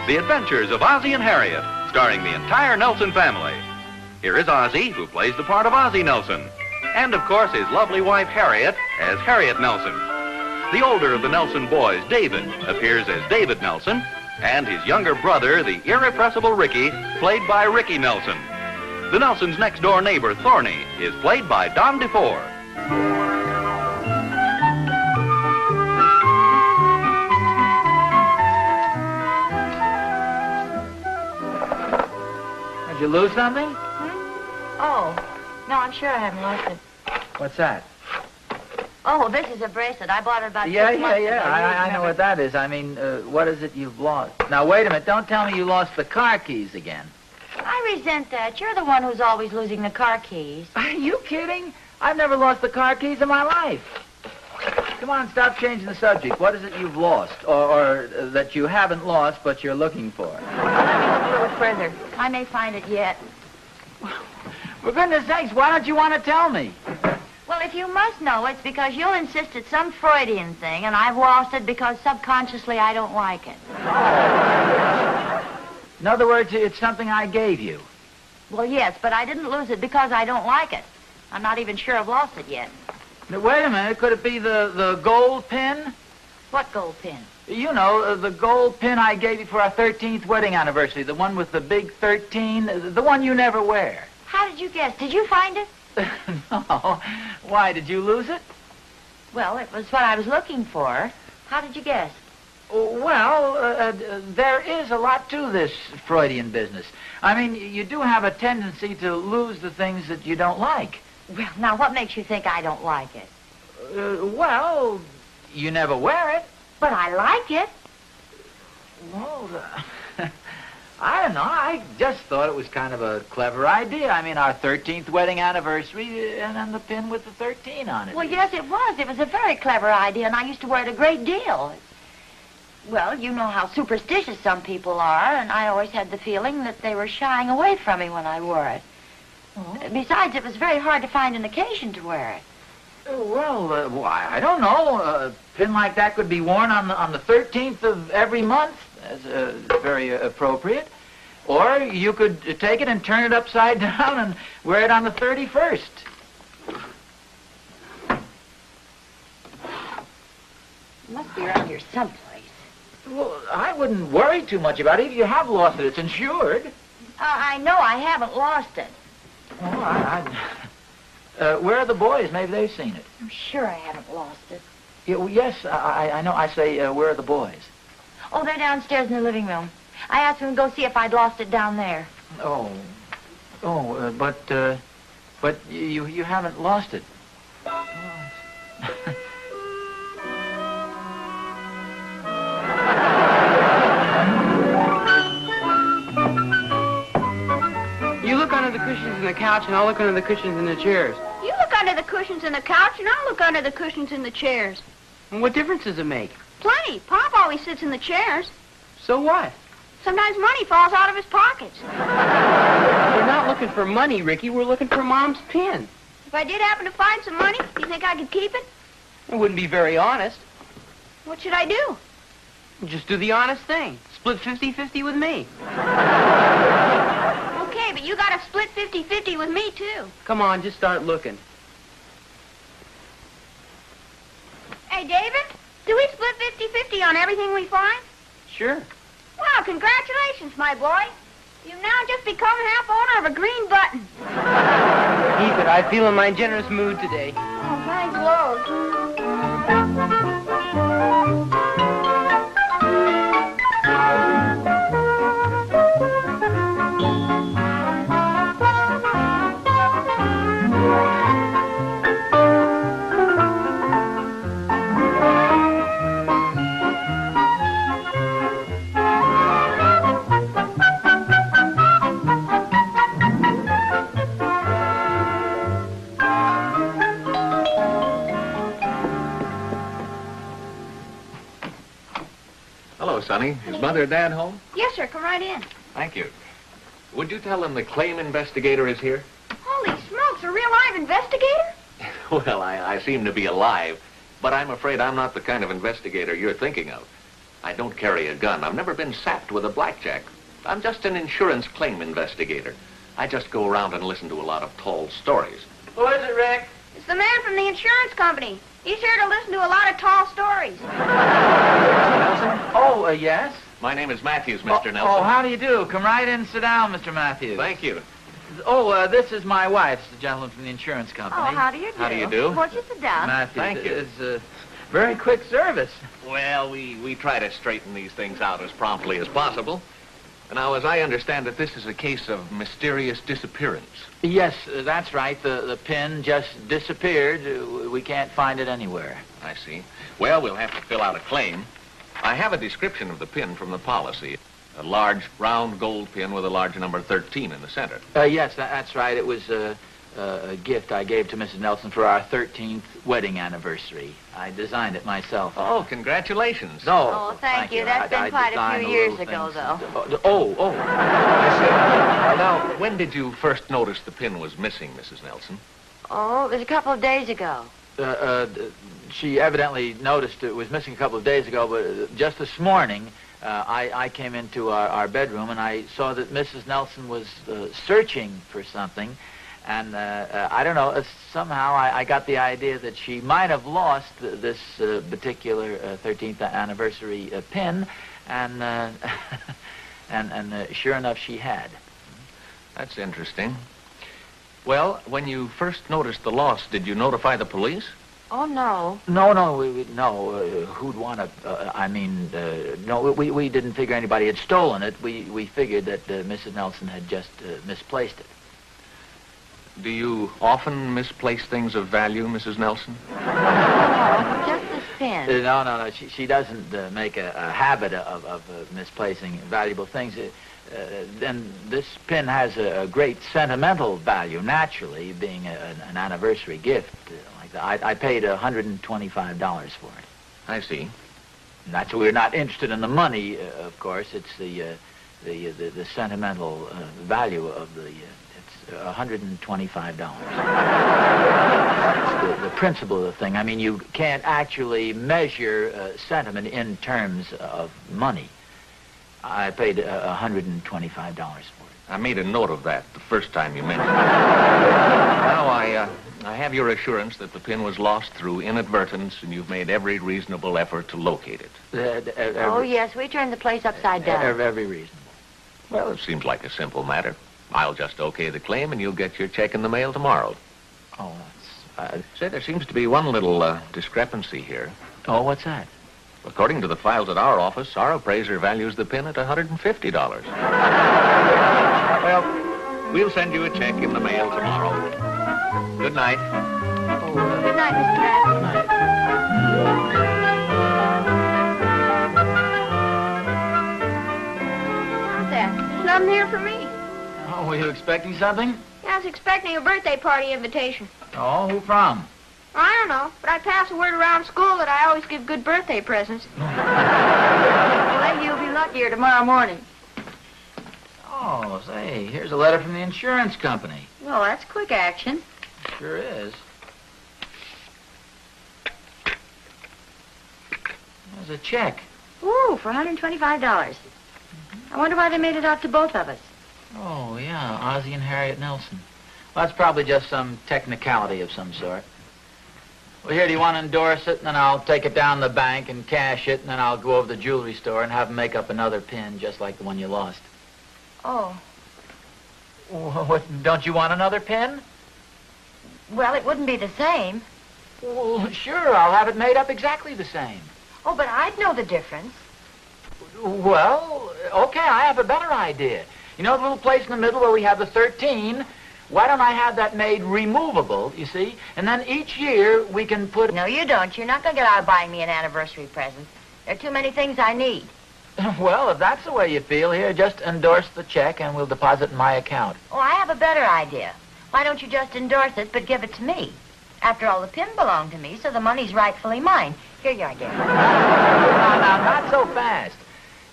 The Adventures of Ozzie and Harriet, starring the entire Nelson family. Here is Ozzie, who plays the part of Ozzie Nelson. And, of course, his lovely wife, Harriet, as Harriet Nelson. The older of the Nelson boys, David, appears as David Nelson, and his younger brother, the irrepressible Ricky, played by Ricky Nelson. The Nelsons' next-door neighbor, Thorny, is played by Don DeFore. Did you lose something? Oh, no, I'm sure I haven't lost it. What's that? Oh, this is a bracelet. I bought it about 6 months ago. I know what that is. I mean, what is it you've lost? Now, wait a minute. Don't tell me you lost the car keys again. I resent that. You're the one who's always losing the car keys. Are you kidding? I've never lost the car keys in my life. Come on, stop changing the subject. What is it you've lost, or that you haven't lost but you're looking for? Let me look a little further. I may find it yet. For goodness sakes, why don't you want to tell me? Well, if you must know, it's because you'll insist it's some Freudian thing, and I've lost it because subconsciously I don't like it. In other words, it's something I gave you. Well, yes, but I didn't lose it because I don't like it. I'm not even sure I've lost it yet. Now, wait a minute. Could it be the gold pin? What gold pin? You know, the gold pin I gave you for our 13th wedding anniversary, the one with the big 13, the one you never wear. How did you guess? Did you find it? No. Why, did you lose it? Well, it was what I was looking for. How did you guess? Well, there is a lot to this Freudian business. I mean, you do have a tendency to lose the things that you don't like. Well, now, what makes you think I don't like it? Well, you never wear it. But I like it. Well, I don't know. I just thought it was kind of a clever idea. I mean, our 13th wedding anniversary, and then the pin with the 13 on it. Well, yes, it was. It was a very clever idea, and I used to wear it a great deal. Well, you know how superstitious some people are, and I always had the feeling that they were shying away from me when I wore it. Oh. Besides, it was very hard to find an occasion to wear it. Well, I don't know. A pin like that could be worn on the 13th of every month. That's very appropriate. Or you could take it and turn it upside down and wear it on the 31st. It must be around here someplace. Well, I wouldn't worry too much about it. If you have lost it, it's insured. I know I haven't lost it. Oh, where are the boys? Maybe they've seen it. I'm sure I haven't lost it. Yeah, well, yes, I know. I say, where are the boys? Oh, they're downstairs in the living room. I asked them to go see if I'd lost it down there. But you haven't lost it. You look under the cushions in the couch, and I'll look under the cushions in the chairs. You look under the cushions in the couch, and I'll look under the cushions in the chairs. And what difference does it make? Plenty. Pop always sits in the chairs. So what? Sometimes money falls out of his pockets. We're not looking for money, Ricky. We're looking for Mom's pin. If I did happen to find some money, do you think I could keep it? It wouldn't be very honest. What should I do? Just do the honest thing. Split 50-50 with me. Okay, but you gotta split 50-50 with me, too. Come on, just start looking. Hey, David, do we split 50-50 on everything we find? Sure. Well, congratulations, my boy. You've now just become half owner of a green button. Keep it. I feel in my generous mood today. Oh, thanks, Lord. Hello, Sonny. Is Mother or Dad home? Yes, sir. Come right in. Thank you. Would you tell them the claim investigator is here? Holy smokes, a real live investigator? Well, I seem to be alive, but I'm afraid I'm not the kind of investigator you're thinking of. I don't carry a gun. I've never been sapped with a blackjack. I'm just an insurance claim investigator. I just go around and listen to a lot of tall stories. Who is it, Rick? It's the man from the insurance company. He's here to listen to a lot of tall stories. Oh, yes? My name is Matthews, Mr. Nelson. Oh, how do you do? Come right in and sit down, Mr. Matthews. Thank you. Oh, this is my wife, the gentleman from the insurance company. Oh, how do you do? How do you do? Won't you sit down? Matthews. Thank you. It's very quick service. Well, we try to straighten these things out as promptly as possible. Now, as I understand it, this is a case of mysterious disappearance. Yes, that's right. The pin just disappeared. We can't find it anywhere. I see. Well, we'll have to fill out a claim. I have a description of the pin from the policy. A large, round gold pin with a large number 13 in the center. Yes, that's right. It was a gift I gave to Mrs. Nelson for our 13th wedding anniversary. I designed it myself. Oh, congratulations. No. Oh, thank you. That's been quite a few years ago, though. Oh. I see. Now, when did you first notice the pin was missing, Mrs. Nelson? Oh, it was a couple of days ago. She evidently noticed it was missing a couple of days ago, but just this morning, I came into our bedroom and I saw that Mrs. Nelson was searching for something. And I don't know, somehow I got the idea that she might have lost this particular 13th anniversary pin, and sure enough, she had. That's interesting. Well, when you first noticed the loss, did you notify the police? Oh, no. No, who'd want to, no, we didn't figure anybody had stolen it. We figured that Mrs. Nelson had just misplaced it. Do you often misplace things of value, Mrs. Nelson? Oh, just this pin. No. She doesn't make a habit of misplacing valuable things. Then this pin has a great sentimental value, naturally, being an anniversary gift like that. I paid $125 for it. I see. We're not interested in the money, of course. It's the sentimental value of the... $125. That's the principle of the thing. I mean, you can't actually measure sentiment in terms of money. I paid $125 for it. I made a note of that the first time you mentioned it. Now, I have your assurance that the pin was lost through inadvertence, and you've made every reasonable effort to locate it. Oh, yes, we turned the place upside down. Every reasonable. Well, it seems like a simple matter. I'll just okay the claim, and you'll get your check in the mail tomorrow. Oh, that's... Say, there seems to be one little discrepancy here. Oh, what's that? According to the files at our office, our appraiser values the pin at $150. Well, we'll send you a check in the mail tomorrow. Good night. Good night, Mr. Matthews. How's that? There's nothing here for me. Oh, were you expecting something? Yeah, I was expecting a birthday party invitation. Oh, who from? Well, I don't know, but I pass the word around school that I always give good birthday presents. Well, you'll be luckier tomorrow morning. Oh, say, here's a letter from the insurance company. Well, that's quick action. Sure is. There's a check. Ooh, for $125. I wonder why they made it out to both of us. Oh, yeah, Ozzie and Harriet Nelson. Well, that's probably just some technicality of some sort. Well, here, do you want to endorse it? And then I'll take it down to the bank and cash it, and then I'll go over to the jewelry store and have them make up another pin just like the one you lost. Oh. What, don't you want another pin? Well, it wouldn't be the same. Well, sure, I'll have it made up exactly the same. Oh, but I'd know the difference. Well, okay, I have a better idea. You know the little place in the middle where we have the 13? Why don't I have that made removable, you see? And then each year we can put... No, you don't. You're not going to get out of buying me an anniversary present. There are too many things I need. Well, if that's the way you feel, here, just endorse the check and we'll deposit in my account. Oh, I have a better idea. Why don't you just endorse it, but give it to me? After all, the pin belonged to me, so the money's rightfully mine. Here you are, dear. Now, not so fast.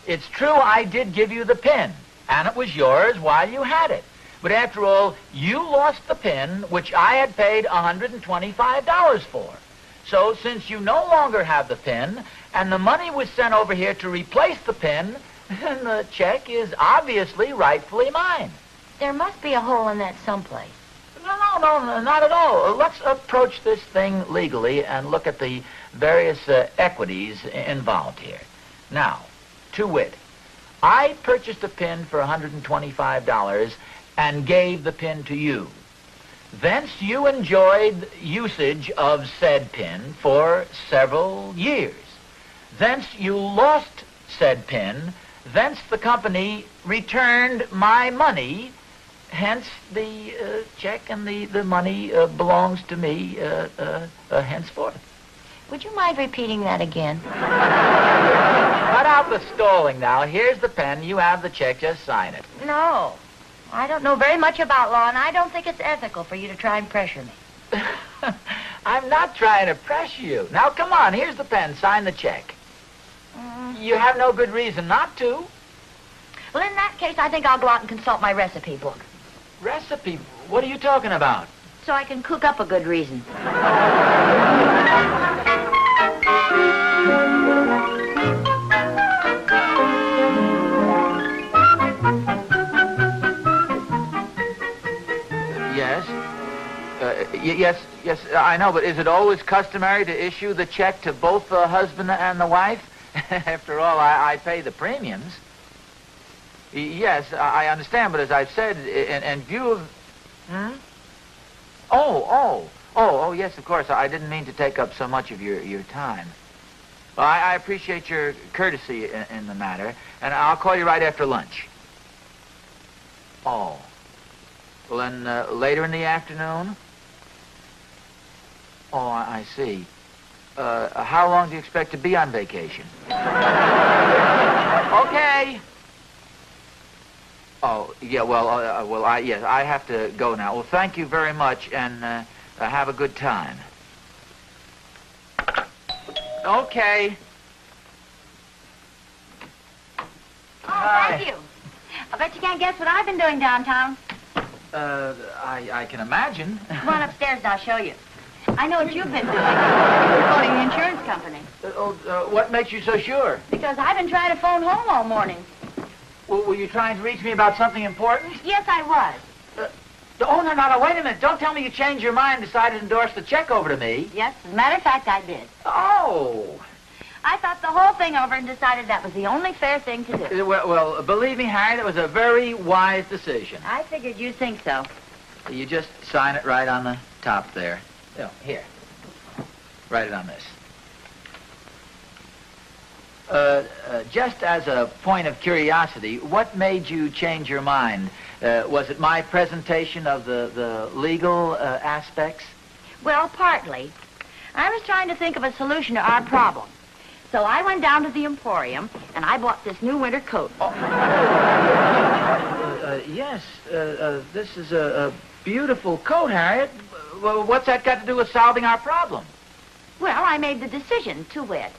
It's true I did give you the pin, and it was yours while you had it. But after all, you lost the pin, which I had paid $125 for. So since you no longer have the pin, and the money was sent over here to replace the pin, then the check is obviously rightfully mine. There must be a hole in that someplace. No, not at all. Let's approach this thing legally and look at the various equities involved here. Now, to wit, I purchased a pin for $125 and gave the pin to you. Thence you enjoyed usage of said pin for several years. Thence you lost said pin. Thence the company returned my money. Hence the check and the money belongs to me henceforth. Would you mind repeating that again? Cut out the stalling now. Here's the pen. You have the check. Just sign it. No. I don't know very much about law, and I don't think it's ethical for you to try and pressure me. I'm not trying to pressure you. Now, come on. Here's the pen. Sign the check. You have no good reason not to. Well, in that case, I think I'll go out and consult my recipe book. Recipe? What are you talking about? So I can cook up a good reason. Yes, I know, but is it always customary to issue the check to both the husband and the wife? After all, I pay the premiums. Yes, I understand, but as I've said, in view of... Oh, yes, of course. I didn't mean to take up so much of your time. Well, I appreciate your courtesy in the matter, and I'll call you right after lunch. Oh. Well, then later in the afternoon? Oh, I see. How long do you expect to be on vacation? Okay. Oh, yeah, yes, I have to go now. Well, thank you very much, and have a good time. Okay. Oh, thank you. I bet you can't guess what I've been doing downtown. I can imagine. Come on upstairs and I'll show you. I know what you've been doing. You've been phoning the insurance company. What makes you so sure? Because I've been trying to phone home all morning. Well, were you trying to reach me about something important? Yes, I was. No, wait a minute. Don't tell me you changed your mind and decided to endorse the check over to me. Yes, as a matter of fact, I did. Oh. I thought the whole thing over and decided that was the only fair thing to do. Well, believe me, Harriet, it was a very wise decision. I figured you'd think so. You just sign it right on the top there. Here. Write it on this. Just as a point of curiosity, what made you change your mind? Was it my presentation of the legal aspects? Well, partly. I was trying to think of a solution to our problem. So I went down to the Emporium, and I bought this new winter coat. Yes, this is a beautiful coat, Harriet. Well, what's that got to do with solving our problem? Well, I made the decision, to wit.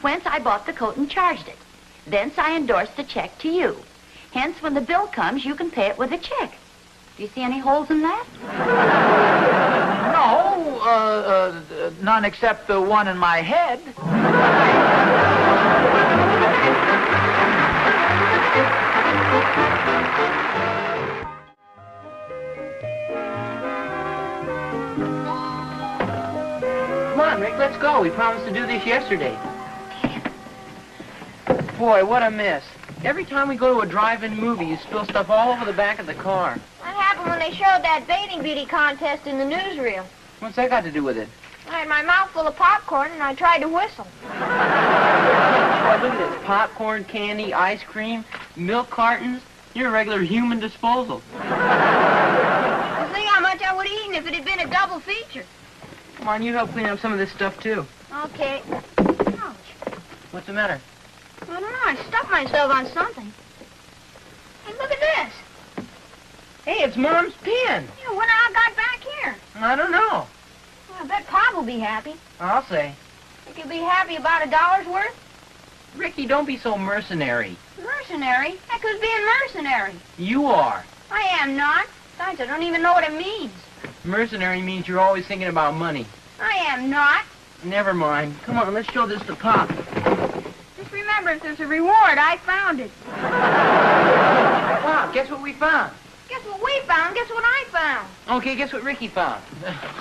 Whence I bought the coat and charged it. Thence I endorsed the check to you. Hence, when the bill comes, you can pay it with a check. Do you see any holes in that? No, none except the one in my head. Come on, Rick, let's go. We promised to do this yesterday. Boy, what a mess. Every time we go to a drive-in movie, you spill stuff all over the back of the car. What happened when they showed that bathing beauty contest in the newsreel? What's that got to do with it? I had my mouth full of popcorn and I tried to whistle. Boy, look at this. Popcorn, candy, ice cream, milk cartons. You're a regular human disposal. You see how much I would have eaten if it had been a double feature. Come on, you help clean up some of this stuff, too. Okay. Ouch. What's the matter? I don't know. I stuck myself on something. Hey, look at this. Hey, it's Mom's pen. Yeah, when I got back here. I don't know. Well, I bet Pop will be happy. I'll say. Think he'll be happy about $1's worth? Ricky, don't be so mercenary. Mercenary? Heck, who's being mercenary? You are. I am not. Besides, I don't even know what it means. Mercenary means you're always thinking about money. I am not. Never mind. Come on, let's show this to Pop. Just remember, if there's a reward, I found it. Wow, guess what we found? Guess what we found? Guess what I found? Okay, guess what Ricky found?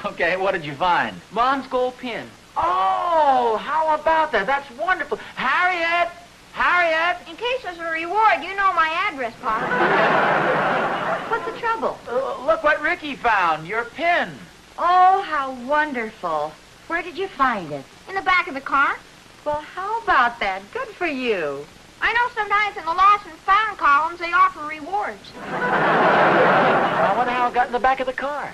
Okay, what did you find? Mom's gold pin. Oh, how about that? That's wonderful. Harriet! Harriet! In case there's a reward, you know my address, Pop. What's the trouble? Look what Ricky found, your pin. Oh, how wonderful. Where did you find it? In the back of the car. Well, how about that? Good for you. I know sometimes in the lost and found columns they offer rewards. I wonder how it got in the back of the car.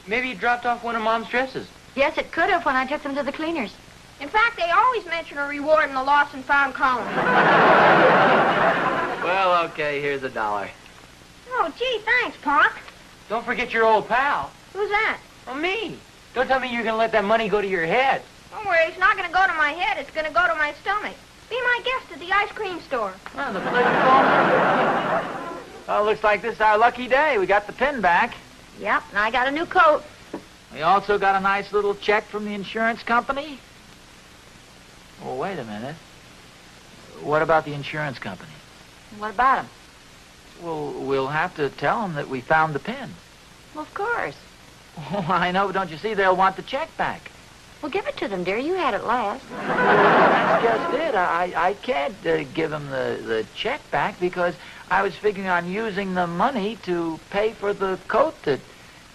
Maybe you dropped off one of Mom's dresses. Yes, it could have when I took them to the cleaners. In fact, they always mention a reward in the lost and found column. Well, okay, here's $1. Oh, gee, thanks, Pop. Don't forget your old pal. Who's that? Well, me. Don't tell me you're going to let that money go to your head. Don't worry, it's not going to go to my head. It's going to go to my stomach. Be my guest at the ice cream store. Well, the pleasure's all mine. Well, looks like this is our lucky day. We got the pin back. Yep, and I got a new coat. We also got a nice little check from the insurance company. Well, wait a minute. What about the insurance company? What about him? Well, we'll have to tell them that we found the pin. Well, of course. Oh, I know, but don't you see, they'll want the check back. Well, give it to them, dear. You had it last. That's just it. I can't give them the check back because I was figuring on using the money to pay for the coat that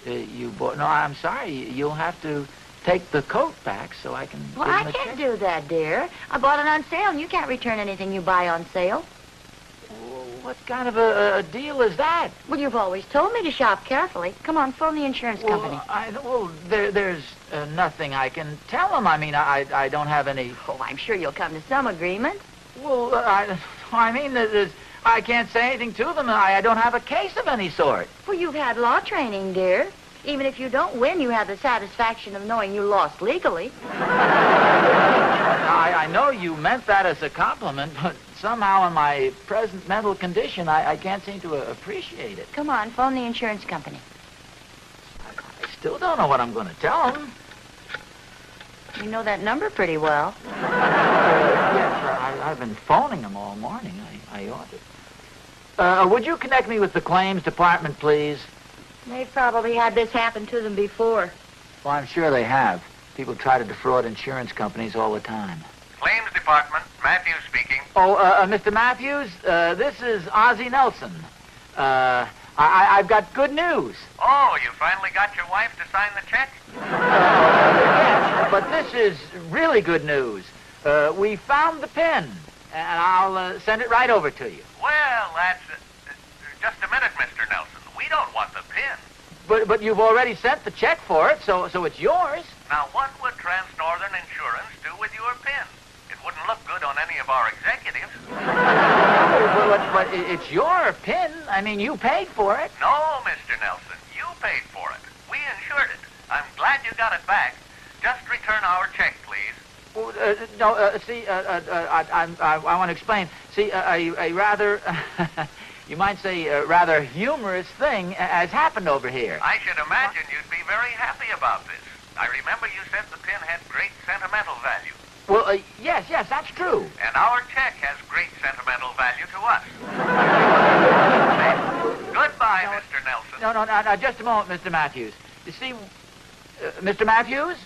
you bought. No, I'm sorry. You'll have to take the coat back so I can Well, give I them a can't check. do that, dear. I bought it on sale, and you can't return anything you buy on sale. Well, what kind of a deal is that? Well, you've always told me to shop carefully. Come on, phone the insurance company. There's nothing I can tell them. I mean, I don't have any... Oh, I'm sure you'll come to some agreement. Well, I mean, I can't say anything to them. I don't have a case of any sort. Well, you've had law training, dear. Even if you don't win, you have the satisfaction of knowing you lost legally. I know you meant that as a compliment, but somehow in my present mental condition, I can't seem to appreciate it. Come on, phone the insurance company. I still don't know what I'm going to tell them. You know that number pretty well. Yes, I've been phoning them all morning. I ought to. Would you connect me with the claims department, please? They've probably had this happen to them before. Well, I'm sure they have. People try to defraud insurance companies all the time. Claims Department, Matthews speaking. Oh, Mr. Matthews, this is Ozzie Nelson. I've got good news. Oh, you finally got your wife to sign the check? Yes, but this is really good news. We found the pin, and I'll send it right over to you. Well, that's... just a minute, Mr. Nelson. We don't want the pin. But you've already sent the check for it, so it's yours. Now, what would Trans-Northern Insurance do with your pin? It wouldn't look good on any of our executives. But it's your pin. I mean, you paid for it. No, Mr. Nelson. You paid for it. We insured it. I'm glad you got it back. Just return our check, please. Well, see, I want to explain. See, a rather... you might say a rather humorous thing has happened over here. I should imagine you'd be very happy about this. I remember you said the pin had great sentimental value. Well, yes, that's true. And our check has great sentimental value to us. Goodbye, Mr. Nelson. No, just a moment, Mr. Matthews. You see, Mr. Matthews?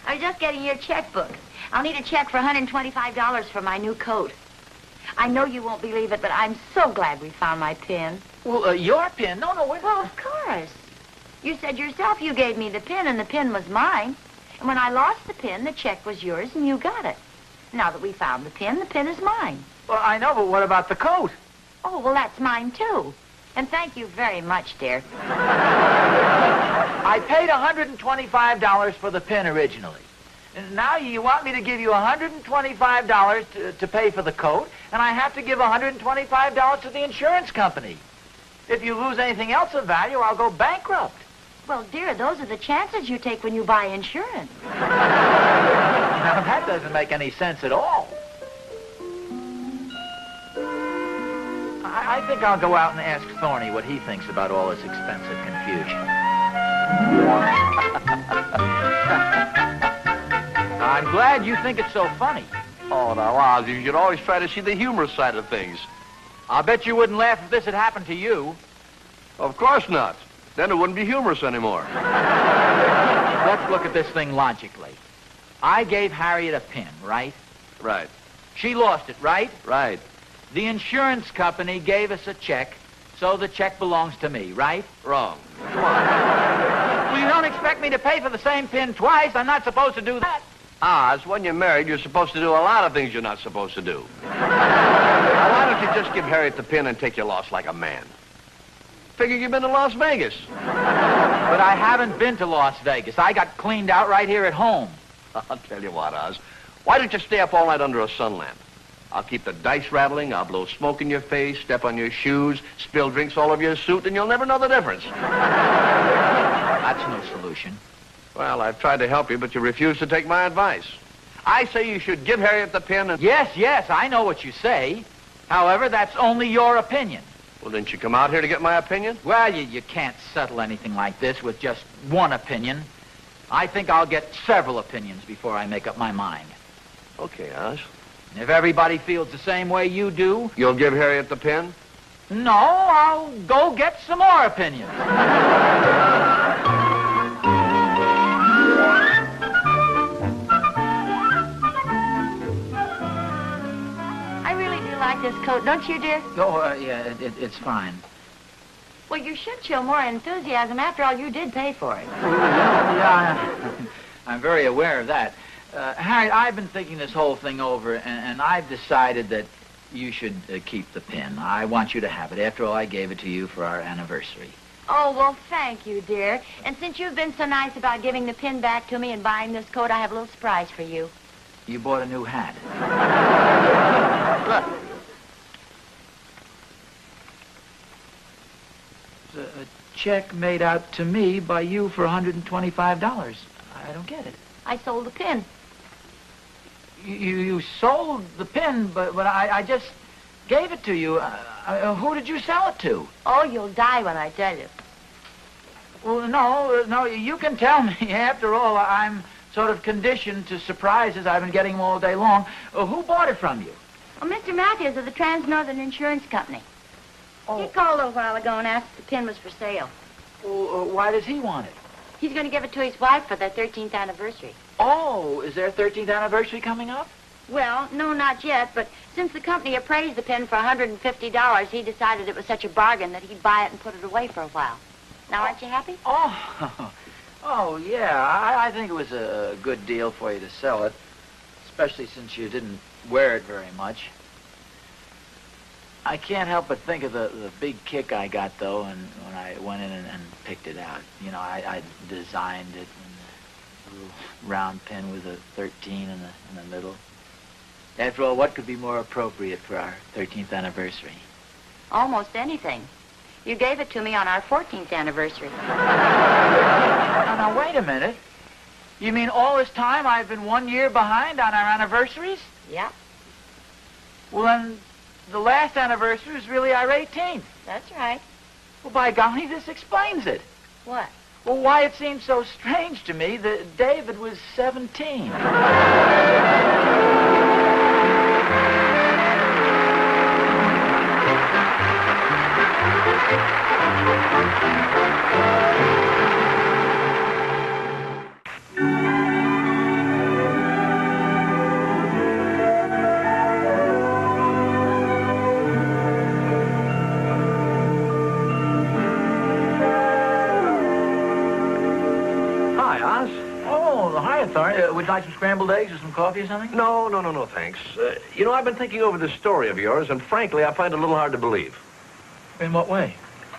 I was just getting your checkbook. I'll need a check for $125 for my new coat. I know you won't believe it, but I'm so glad we found my pin. Well, your pin? No, wait. Well, of course. You said yourself you gave me the pin, and the pin was mine. And when I lost the pin, the check was yours, and you got it. Now that we found the pin is mine. Well, I know, but what about the coat? Oh, well, that's mine, too. And thank you very much, dear. I paid $125 for the pin originally. And now you want me to give you $125 to pay for the coat, and I have to give $125 to the insurance company. If you lose anything else of value, I'll go bankrupt. Well, dear, those are the chances you take when you buy insurance. Now, that doesn't make any sense at all. I think I'll go out and ask Thorny what he thinks about all this expensive confusion. I'm glad you think it's so funny. Oh, now, Oz, you should always try to see the humorous side of things. I'll bet you wouldn't laugh if this had happened to you. Of course not. Then it wouldn't be humorous anymore. Let's look at this thing logically. I gave Harriet a pin, right? Right. She lost it, right? Right. The insurance company gave us a check, so the check belongs to me, right? Wrong. Come on. Well, you don't expect me to pay for the same pin twice. I'm not supposed to do that. Oz, when you're married, you're supposed to do a lot of things you're not supposed to do. Now, why don't you just give Harriet the pin and take your loss like a man? Figure you've been to Las Vegas. But I haven't been to Las Vegas. I got cleaned out right here at home. I'll tell you what, Oz. Why don't you stay up all night under a sun lamp? I'll keep the dice rattling, I'll blow smoke in your face, step on your shoes, spill drinks all over your suit, and you'll never know the difference. That's no solution. Well, I've tried to help you, but you refuse to take my advice. I say you should give Harriet the pin and... Yes, I know what you say. However, that's only your opinion. Well, didn't you come out here to get my opinion? Well, you can't settle anything like this with just one opinion. I think I'll get several opinions before I make up my mind. Okay, Oz. If everybody feels the same way you do... You'll give Harriet the pin? No, I'll go get some more opinions. I really do like this coat, don't you, dear? Oh, yeah, it's fine. Well, you should show more enthusiasm. After all, you did pay for it. Yeah, I'm very aware of that. Harriet, I've been thinking this whole thing over, and I've decided that you should keep the pin. I want you to have it. After all, I gave it to you for our anniversary. Oh, well, thank you, dear. And since you've been so nice about giving the pin back to me and buying this coat, I have a little surprise for you. You bought a new hat. Look. It's a check made out to me by you for $125. I don't get it. I sold the pin. You sold the pin, but I just gave it to you. Who did you sell it to? Oh, you'll die when I tell you. Well, no, you can tell me. After all, I'm sort of conditioned to surprises. I've been getting them all day long. Who bought it from you? Oh, Mr. Matthews of the Trans-Northern Insurance Company. Oh. He called a while ago and asked if the pin was for sale. Well, why does he want it? He's going to give it to his wife for their 13th anniversary. Oh, is their 13th anniversary coming up? Well, no, not yet, but since the company appraised the pin for $150, he decided it was such a bargain that he'd buy it and put it away for a while. Now, aren't you happy? Oh, yeah, I think it was a good deal for you to sell it, especially since you didn't wear it very much. I can't help but think of the big kick I got, though, and when I went in and picked it out. You know, I designed it, and a little round pin with a 13 in the middle. After all, what could be more appropriate for our 13th anniversary? Almost anything. You gave it to me on our 14th anniversary. Now, wait a minute. You mean all this time I've been 1 year behind on our anniversaries? Yep, Well, then, the last anniversary was really our 18th. that's right. Well, by golly, this explains it. What? Well, why it seemed so strange to me that David was 17. Would you like some scrambled eggs or some coffee or something? No, thanks. You know, I've been thinking over this story of yours, and frankly, I find it a little hard to believe. In what way?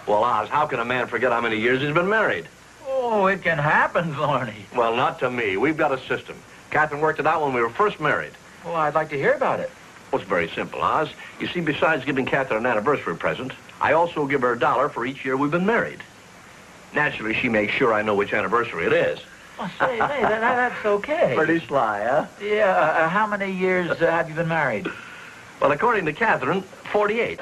Well, Oz, how can a man forget how many years he's been married? Oh, it can happen, Thorny. Well, not to me. We've got a system. Catherine worked it out when we were first married. Well, I'd like to hear about it. Well, it's very simple, Oz. You see, besides giving Catherine an anniversary present, I also give her $1 for each year we've been married. Naturally, she makes sure I know which anniversary it is. Oh, say, that's okay. Pretty sly, huh? Yeah, how many years have you been married? Well, according to Catherine, 48.